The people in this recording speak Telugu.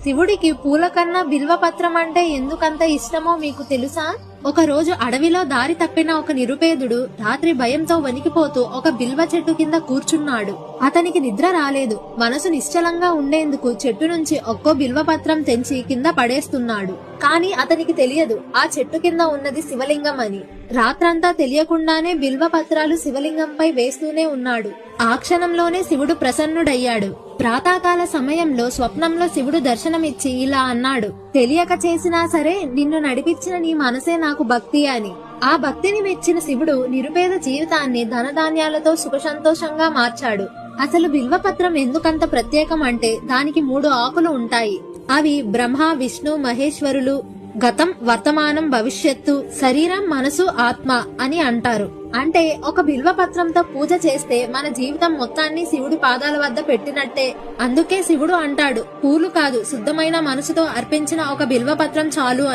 శివుడికి పూల కన్నా బిల్వపత్రం అంటే ఎందుకంత ఇష్టమో మీకు తెలుసా? ఒక రోజు అడవిలో దారి తప్పిన ఒక నిరుపేదుడు రాత్రి భయంతో వణికిపోతూ ఒక బిల్వ చెట్టు కింద కూర్చున్నాడు. అతనికి నిద్ర రాలేదు. మనసు నిశ్చలంగా ఉండేందుకు చెట్టు నుంచి ఒక్కో బిల్వపత్రం తెంచి కింద పడేస్తున్నాడు. కాని అతనికి తెలియదు ఆ చెట్టు కింద ఉన్నది శివలింగం అని. రాత్రంతా తెలియకుండానే బిల్వపత్రాలు శివలింగంపై వేస్తూనే ఉన్నాడు. ఆ క్షణంలోనే శివుడు ప్రసన్నుడయ్యాడు. ప్రాతకాల సమయంలో స్వప్నంలో శివుడు దర్శనమిచ్చి ఇలా అన్నాడు, తెలియక చేసినా సరే నిన్ను నడిపించిన నీ మనసే నాకు భక్తి అని. ఆ భక్తిని మెచ్చిన శివుడు నిరుపేద జీవితాన్ని ధనధాన్యాలతో సుఖ సంతోషంగా మార్చాడు. అసలు బిల్వపత్రం ఎందుకంత ప్రత్యేకం అంటే దానికి 3 ఆకులు ఉంటాయి. అవి బ్రహ్మ, విష్ణు, మహేశ్వరులు గతం, వర్తమానం, భవిష్యత్తు, శరీరం, మనసు, ఆత్మ అని అంటారు. అంటే ఒక బిల్వపత్రంతో పూజ చేస్తే మన జీవితం మొత్తాన్ని శివుడి పాదాల వద్ద పెట్టినట్టే. అందుకే శివుడు అంటాడు, పూలు కాదు శుద్ధమైన మనసుతో అర్పించిన ఒక బిల్వపత్రం చాలు అని.